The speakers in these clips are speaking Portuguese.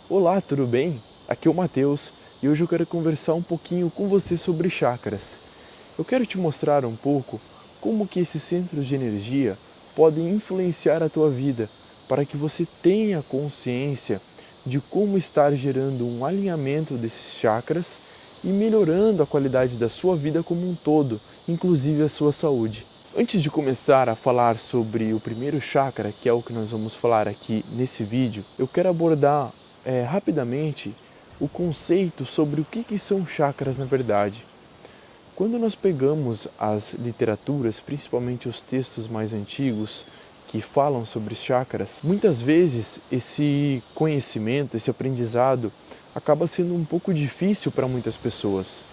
Olá, tudo bem? Aqui é o Matheus e hoje eu quero conversar um pouquinho com você sobre chakras. Eu quero te mostrar um pouco como que esses centros de energia podem influenciar a tua vida, para que você tenha consciência de como estar gerando um alinhamento desses chakras e melhorando a qualidade da sua vida como um todo, inclusive a sua saúde. Antes de começar a falar sobre o primeiro chakra, que é o que nós vamos falar aqui nesse vídeo, eu quero abordar rapidamente o conceito sobre o que são chakras na verdade. Quando nós pegamos as literaturas, principalmente os textos mais antigos que falam sobre chakras, muitas vezes esse conhecimento, esse aprendizado acaba sendo um pouco difícil para muitas pessoas.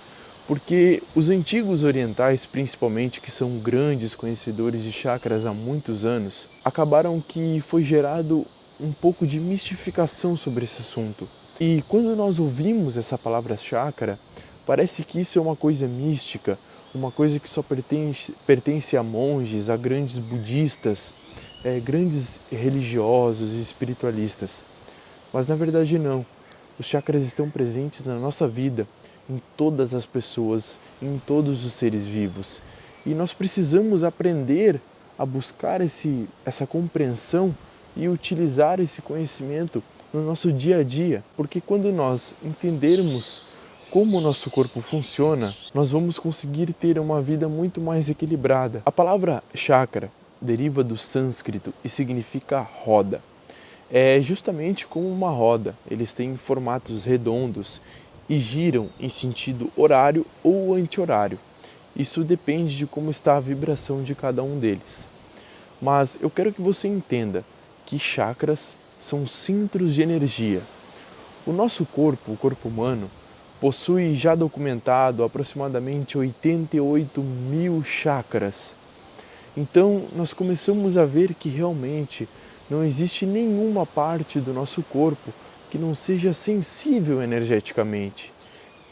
Porque os antigos orientais, principalmente, que são grandes conhecedores de chakras há muitos anos, acabaram que foi gerado um pouco de mistificação sobre esse assunto. E quando nós ouvimos essa palavra chakra, parece que isso é uma coisa mística, uma coisa que só pertence a monges, a grandes budistas, grandes religiosos e espiritualistas. Mas na verdade não. Os chakras estão presentes na nossa vida, em todas as pessoas, em todos os seres vivos. E nós precisamos aprender a buscar essa compreensão e utilizar esse conhecimento no nosso dia a dia, porque quando nós entendermos como o nosso corpo funciona, nós vamos conseguir ter uma vida muito mais equilibrada. A palavra chakra deriva do sânscrito e significa roda. É justamente como uma roda, eles têm formatos redondos e giram em sentido horário ou anti-horário. Isso depende de como está a vibração de cada um deles. Mas eu quero que você entenda que chakras são centros de energia. O nosso corpo, o corpo humano, possui já documentado aproximadamente 88 mil chakras. Então nós começamos a ver que realmente não existe nenhuma parte do nosso corpo que não seja sensível energeticamente.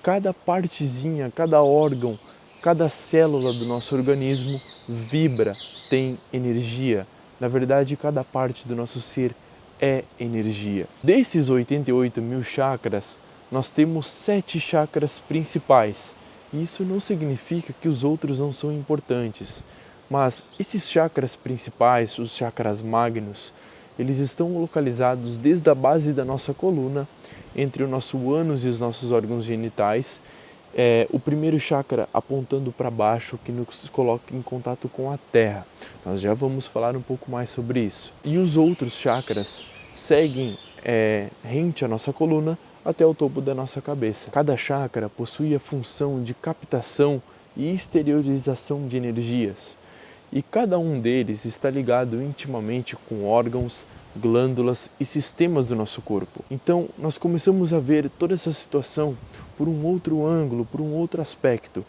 Cada partezinha, cada órgão, cada célula do nosso organismo vibra, tem energia. Na verdade, cada parte do nosso ser é energia. Desses 88 mil chakras, nós temos 7 chakras principais. E isso não significa que os outros não são importantes. Mas esses chakras principais, os chakras magnos, eles estão localizados desde a base da nossa coluna, entre o nosso ânus e os nossos órgãos genitais. O primeiro chakra apontando para baixo, que nos coloca em contato com a terra. Nós já vamos falar um pouco mais sobre isso. E os outros chakras seguem rente à nossa coluna até o topo da nossa cabeça. Cada chakra possui a função de captação e exteriorização de energias. E cada um deles está ligado intimamente com órgãos, glândulas e sistemas do nosso corpo. Então, nós começamos a ver toda essa situação por um outro ângulo, por um outro aspecto.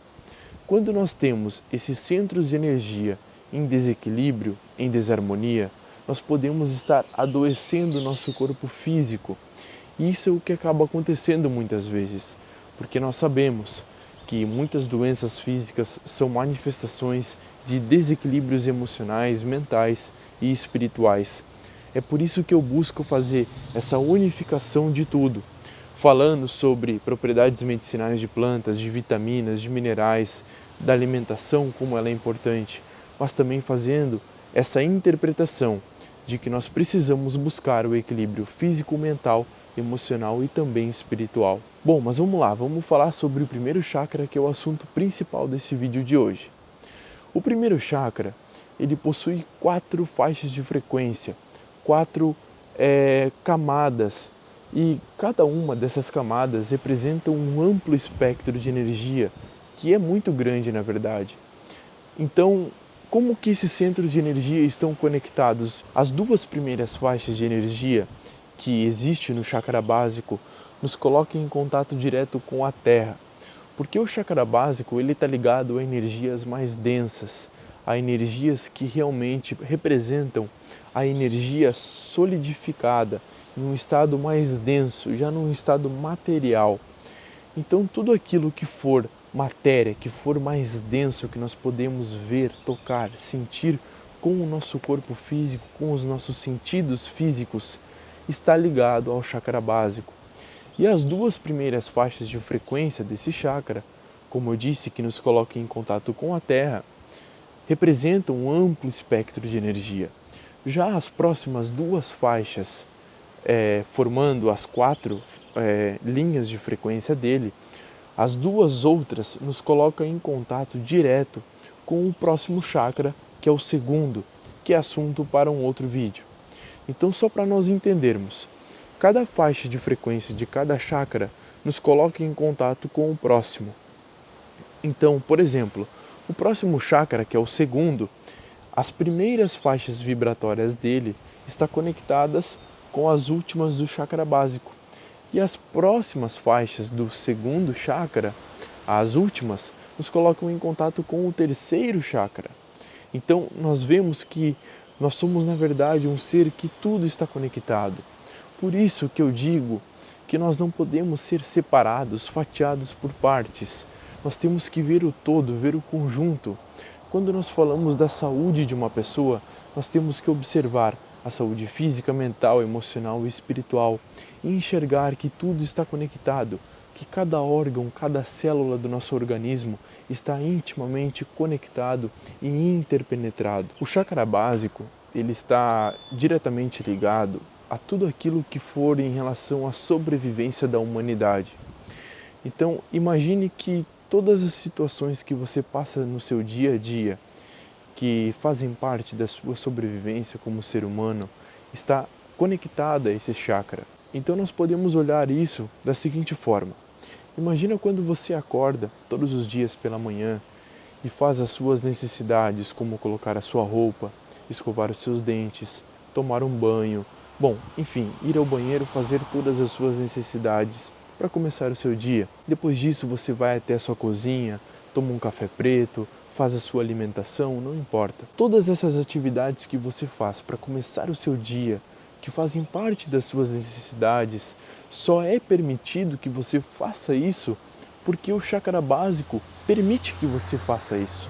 Quando nós temos esses centros de energia em desequilíbrio, em desarmonia, nós podemos estar adoecendo o nosso corpo físico. E isso é o que acaba acontecendo muitas vezes, porque nós sabemos que muitas doenças físicas são manifestações de desequilíbrios emocionais, mentais e espirituais. É por isso que eu busco fazer essa unificação de tudo, falando sobre propriedades medicinais de plantas, de vitaminas, de minerais, da alimentação, como ela é importante, mas também fazendo essa interpretação de que nós precisamos buscar o equilíbrio físico, mental, emocional e também espiritual. Bom, mas vamos lá, vamos falar sobre o primeiro chakra, que é o assunto principal desse vídeo de hoje. O primeiro chakra, ele possui 4 faixas de frequência, 4 camadas, e cada uma dessas camadas representa um amplo espectro de energia, que é muito grande na verdade. Então, como que esses centros de energia estão conectados? As 2 primeiras faixas de energia que existe no chakra básico nos colocam em contato direto com a Terra. Porque o chakra básico ele está ligado a energias mais densas, a energias que realmente representam a energia solidificada, em um estado mais denso, já num estado material. Então tudo aquilo que for matéria, que for mais denso, que nós podemos ver, tocar, sentir com o nosso corpo físico, com os nossos sentidos físicos, está ligado ao chakra básico. E as duas primeiras faixas de frequência desse chakra, como eu disse, que nos colocam em contato com a Terra, representam um amplo espectro de energia. Já as próximas duas faixas, formando as quatro linhas de frequência dele, as duas outras nos colocam em contato direto com o próximo chakra, que é o segundo, que é assunto para um outro vídeo. Então, só para nós entendermos, cada faixa de frequência de cada chakra nos coloca em contato com o próximo. Então, por exemplo, o próximo chakra, que é o segundo, as primeiras faixas vibratórias dele estão conectadas com as últimas do chakra básico. E as próximas faixas do segundo chakra, as últimas, nos colocam em contato com o terceiro chakra. Então, nós vemos que nós somos, na verdade, um ser que tudo está conectado. Por isso que eu digo que nós não podemos ser separados, fatiados por partes. Nós temos que ver o todo, ver o conjunto. Quando nós falamos da saúde de uma pessoa, nós temos que observar a saúde física, mental, emocional e espiritual e enxergar que tudo está conectado, que cada órgão, cada célula do nosso organismo está intimamente conectado e interpenetrado. O chakra básico, ele está diretamente ligado a tudo aquilo que for em relação à sobrevivência da humanidade. Então, imagine que todas as situações que você passa no seu dia a dia, que fazem parte da sua sobrevivência como ser humano, está conectada a esse chakra. Então nós podemos olhar isso da seguinte forma. Imagina quando você acorda todos os dias pela manhã e faz as suas necessidades, como colocar a sua roupa, escovar os seus dentes, tomar um banho, enfim, ir ao banheiro, fazer todas as suas necessidades para começar o seu dia. Depois disso você vai até a sua cozinha, toma um café preto, faz a sua alimentação, não importa. Todas essas atividades que você faz para começar o seu dia, que fazem parte das suas necessidades, só é permitido que você faça isso porque o chakra básico permite que você faça isso.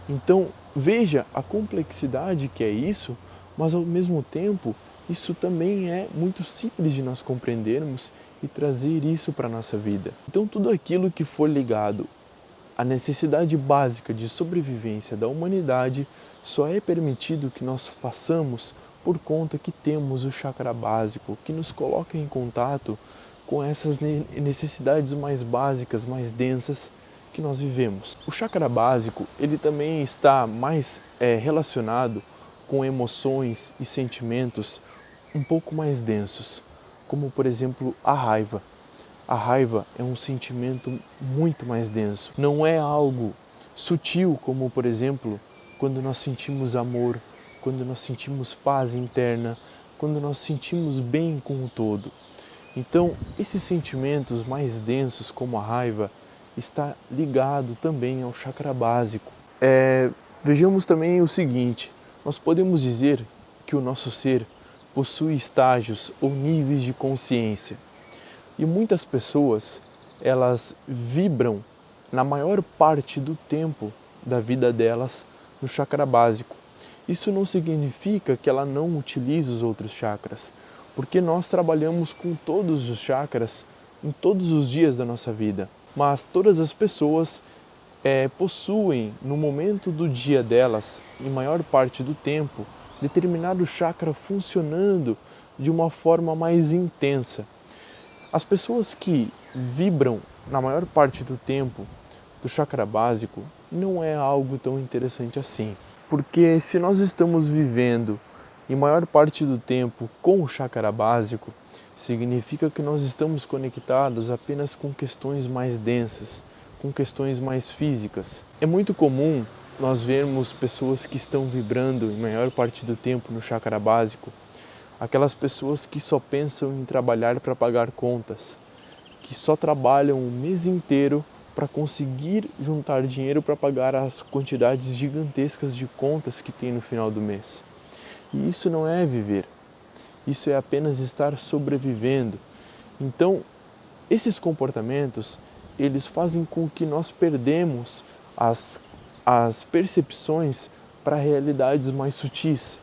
Então, veja a complexidade que é isso, mas ao mesmo tempo, isso também é muito simples de nós compreendermos e trazer isso para a nossa vida. Então, tudo aquilo que for ligado à necessidade básica de sobrevivência da humanidade só é permitido que nós façamos por conta que temos o chakra básico, que nos coloca em contato com essas necessidades mais básicas, mais densas que nós vivemos. O chakra básico, ele também está mais relacionado com emoções e sentimentos um pouco mais densos, como por exemplo a raiva. A raiva é um sentimento muito mais denso. Não é algo sutil como, por exemplo, quando nós sentimos amor, quando nós sentimos paz interna, quando nós sentimos bem com o todo. Então, esses sentimentos mais densos, como a raiva, está ligado também ao chakra básico. Vejamos também o seguinte, nós podemos dizer que o nosso ser possui estágios ou níveis de consciência. E muitas pessoas, elas vibram na maior parte do tempo da vida delas no chakra básico. Isso não significa que ela não utilize os outros chakras, porque nós trabalhamos com todos os chakras em todos os dias da nossa vida. Mas todas as pessoas possuem, no momento do dia delas, em maior parte do tempo, determinado chakra funcionando de uma forma mais intensa. As pessoas que vibram na maior parte do tempo do chakra básico não é algo tão interessante assim. Porque se nós estamos vivendo em maior parte do tempo com o chakra básico, significa que nós estamos conectados apenas com questões mais densas, com questões mais físicas. É muito comum nós vermos pessoas que estão vibrando em maior parte do tempo no chakra básico, aquelas pessoas que só pensam em trabalhar para pagar contas, que só trabalham o mês inteiro para conseguir juntar dinheiro para pagar as quantidades gigantescas de contas que tem no final do mês. E isso não é viver, isso é apenas estar sobrevivendo. Então, esses comportamentos, eles fazem com que nós perdemos as percepções para realidades mais sutis.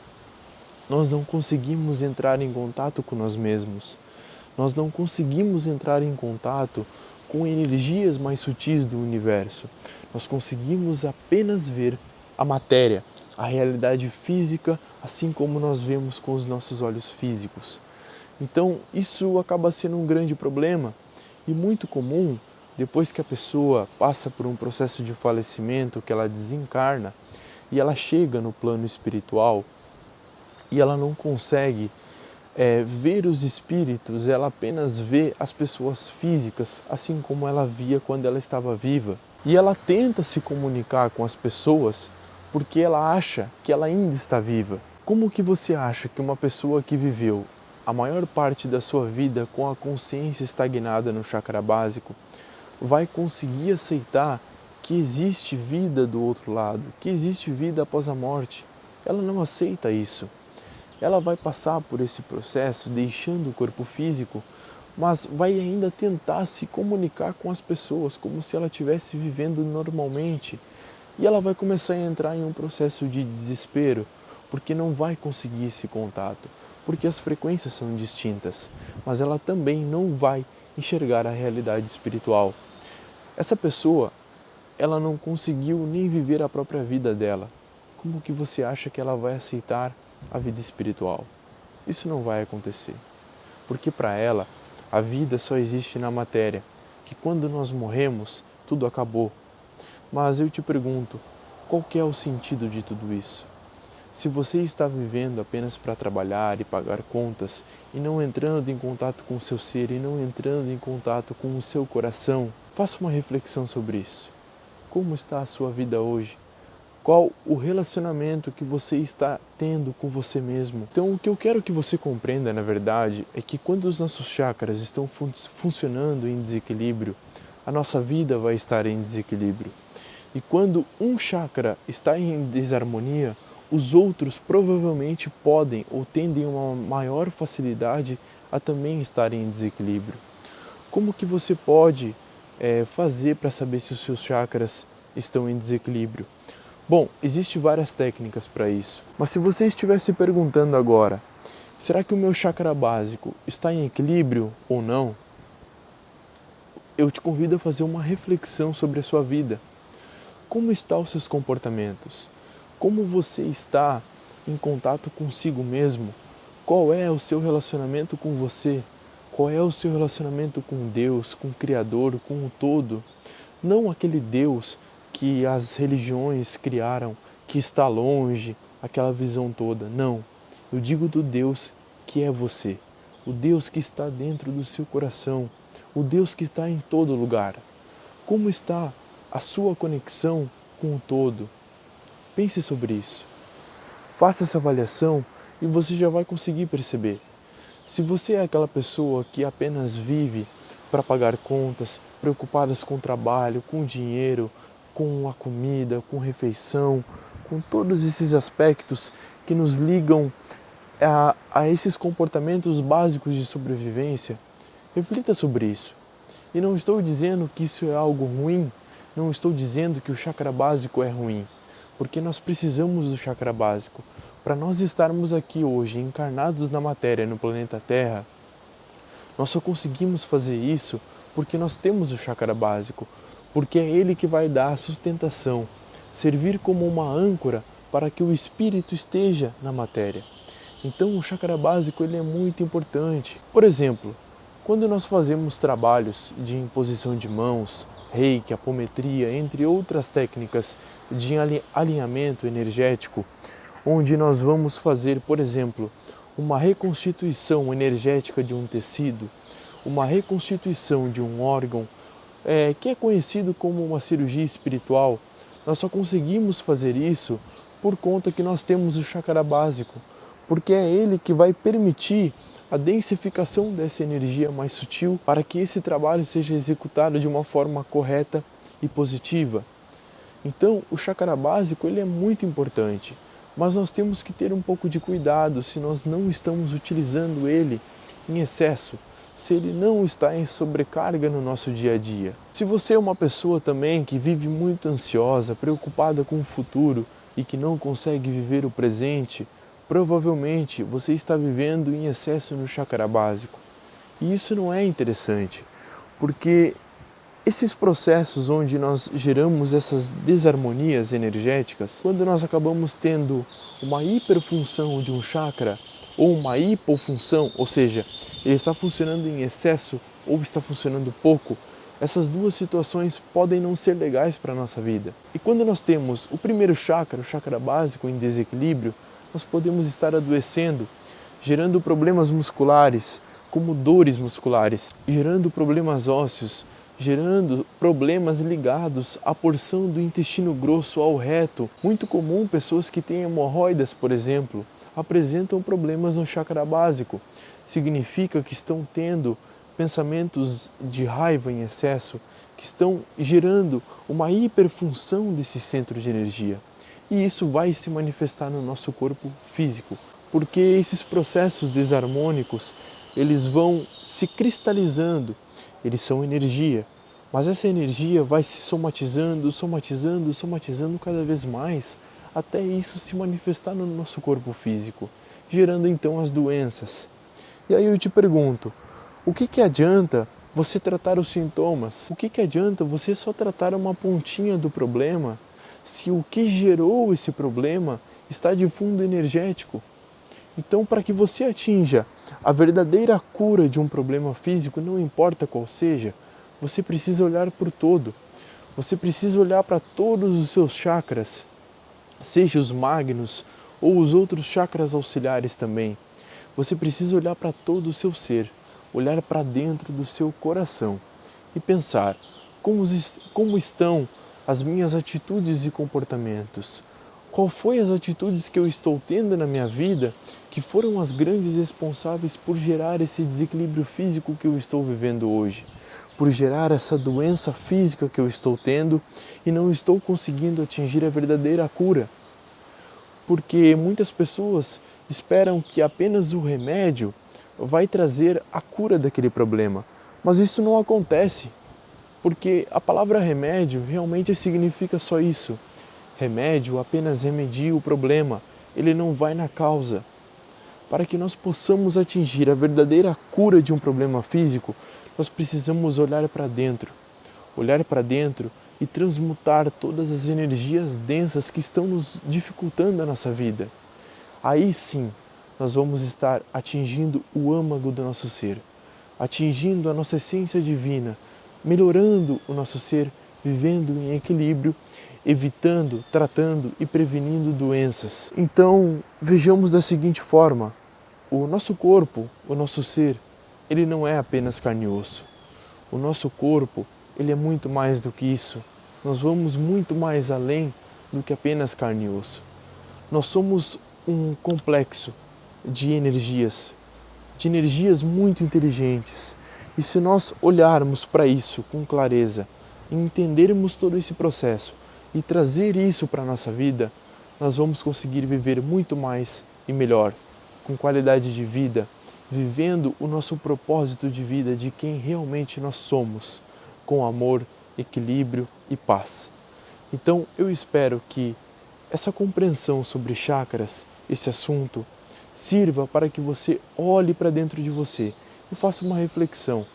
Nós não conseguimos entrar em contato com nós mesmos. Nós não conseguimos entrar em contato com energias mais sutis do universo. Nós conseguimos apenas ver a matéria, a realidade física, assim como nós vemos com os nossos olhos físicos. Então, isso acaba sendo um grande problema e muito comum depois que a pessoa passa por um processo de falecimento, que ela desencarna e ela chega no plano espiritual e ela não consegue ver os espíritos, ela apenas vê as pessoas físicas, assim como ela via quando ela estava viva. E ela tenta se comunicar com as pessoas porque ela acha que ela ainda está viva. Como que você acha que uma pessoa que viveu a maior parte da sua vida com a consciência estagnada no chakra básico vai conseguir aceitar que existe vida do outro lado, que existe vida após a morte? Ela não aceita isso. Ela vai passar por esse processo deixando o corpo físico, mas vai ainda tentar se comunicar com as pessoas como se ela estivesse vivendo normalmente. E ela vai começar a entrar em um processo de desespero, porque não vai conseguir esse contato, porque as frequências são distintas, mas ela também não vai enxergar a realidade espiritual. Essa pessoa, ela não conseguiu nem viver a própria vida dela. Como que você acha que ela vai aceitar a vida espiritual? Isso não vai acontecer, porque para ela a vida só existe na matéria, que quando nós morremos tudo acabou. Mas eu te pergunto, qual que é o sentido de tudo isso? Se você está vivendo apenas para trabalhar e pagar contas e não entrando em contato com o seu ser e não entrando em contato com o seu coração, faça uma reflexão sobre isso. Como está a sua vida hoje? Qual o relacionamento que você está tendo com você mesmo? Então, o que eu quero que você compreenda, na verdade, é que quando os nossos chakras estão funcionando em desequilíbrio, a nossa vida vai estar em desequilíbrio. E quando um chakra está em desarmonia, os outros provavelmente podem ou tendem uma maior facilidade a também estarem em desequilíbrio. Como que você pode fazer para saber se os seus chakras estão em desequilíbrio? Bom, existem várias técnicas para isso, mas se você estiver se perguntando agora, será que o meu chakra básico está em equilíbrio ou não? Eu te convido a fazer uma reflexão sobre a sua vida. Como estão os seus comportamentos? Como você está em contato consigo mesmo? Qual é o seu relacionamento com você? Qual é o seu relacionamento com Deus, com o Criador, com o todo? Não aquele Deus que as religiões criaram, que está longe, aquela visão toda. Não, eu digo do Deus que é você, o Deus que está dentro do seu coração, o Deus que está em todo lugar. Como está a sua conexão com o todo? Pense sobre isso. Faça essa avaliação e você já vai conseguir perceber. Se você é aquela pessoa que apenas vive para pagar contas, preocupadas com o trabalho, com o dinheiro, com a comida, com refeição, com todos esses aspectos que nos ligam a esses comportamentos básicos de sobrevivência, reflita sobre isso. E não estou dizendo que isso é algo ruim, não estou dizendo que o chakra básico é ruim, porque nós precisamos do chakra básico. Para nós estarmos aqui hoje, encarnados na matéria no planeta Terra, nós só conseguimos fazer isso porque nós temos o chakra básico, porque é ele que vai dar a sustentação, servir como uma âncora para que o espírito esteja na matéria. Então o chakra básico ele é muito importante. Por exemplo, quando nós fazemos trabalhos de imposição de mãos, reiki, apometria, entre outras técnicas de alinhamento energético, onde nós vamos fazer, por exemplo, uma reconstituição energética de um tecido, uma reconstituição de um órgão, que é conhecido como uma cirurgia espiritual, nós só conseguimos fazer isso por conta que nós temos o chakra básico, porque é ele que vai permitir a densificação dessa energia mais sutil para que esse trabalho seja executado de uma forma correta e positiva. Então, o chakra básico ele é muito importante, mas nós temos que ter um pouco de cuidado se nós não estamos utilizando ele em excesso, se ele não está em sobrecarga no nosso dia a dia. Se você é uma pessoa também que vive muito ansiosa, preocupada com o futuro e que não consegue viver o presente, provavelmente você está vivendo em excesso no chakra básico. E isso não é interessante, porque esses processos onde nós geramos essas desarmonias energéticas, quando nós acabamos tendo uma hiperfunção de um chakra ou uma hipofunção, ou seja, ele está funcionando em excesso ou está funcionando pouco, essas duas situações podem não ser legais para a nossa vida. E quando nós temos o primeiro chakra, o chakra básico, em desequilíbrio, nós podemos estar adoecendo, gerando problemas musculares, como dores musculares, gerando problemas ósseos, gerando problemas ligados à porção do intestino grosso ao reto. Muito comum pessoas que têm hemorroidas, por exemplo, apresentam problemas no chakra básico. Significa que estão tendo pensamentos de raiva em excesso, que estão gerando uma hiperfunção desse centro de energia. E isso vai se manifestar no nosso corpo físico, porque esses processos desarmônicos, eles vão se cristalizando, eles são energia, mas essa energia vai se somatizando cada vez mais, até isso se manifestar no nosso corpo físico, gerando então as doenças. E aí eu te pergunto, o que adianta você tratar os sintomas? O que adianta você só tratar uma pontinha do problema, se o que gerou esse problema está de fundo energético? Então, para que você atinja a verdadeira cura de um problema físico, não importa qual seja, você precisa olhar para o todo. Você precisa olhar para todos os seus chakras, seja os magnos ou os outros chakras auxiliares também. Você precisa olhar para todo o seu ser, olhar para dentro do seu coração e pensar como estão as minhas atitudes e comportamentos. Qual foi as atitudes que eu estou tendo na minha vida que foram as grandes responsáveis por gerar esse desequilíbrio físico que eu estou vivendo hoje, por gerar essa doença física que eu estou tendo e não estou conseguindo atingir a verdadeira cura. Porque muitas pessoas esperam que apenas o remédio vai trazer a cura daquele problema, mas isso não acontece, porque a palavra remédio realmente significa só isso. Remédio apenas remedia o problema, ele não vai na causa. Para que nós possamos atingir a verdadeira cura de um problema físico, nós precisamos olhar para dentro e transmutar todas as energias densas que estão nos dificultando a nossa vida. Aí sim, nós vamos estar atingindo o âmago do nosso ser, atingindo a nossa essência divina, melhorando o nosso ser, vivendo em equilíbrio, evitando, tratando e prevenindo doenças. Então, vejamos da seguinte forma, o nosso corpo, o nosso ser, ele não é apenas carne e osso. O nosso corpo, ele é muito mais do que isso. Nós vamos muito mais além do que apenas carne e osso. Nós somos um complexo de energias muito inteligentes. E se nós olharmos para isso com clareza, e entendermos todo esse processo e trazer isso para a nossa vida, nós vamos conseguir viver muito mais e melhor, com qualidade de vida, vivendo o nosso propósito de vida de quem realmente nós somos, com amor, equilíbrio e paz. Então eu espero que essa compreensão sobre chakras, esse assunto, sirva para que você olhe para dentro de você e faça uma reflexão.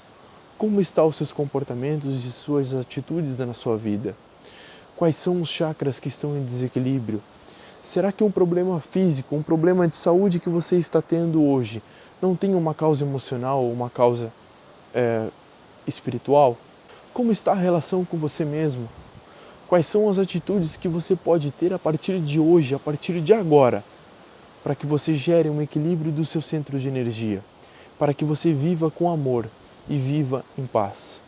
Como estão os seus comportamentos e suas atitudes na sua vida? Quais são os chakras que estão em desequilíbrio? Será que um problema físico, um problema de saúde que você está tendo hoje, não tem uma causa emocional ou uma causa espiritual? Como está a relação com você mesmo? Quais são as atitudes que você pode ter a partir de hoje, a partir de agora, para que você gere um equilíbrio do seu centro de energia, para que você viva com amor e viva em paz?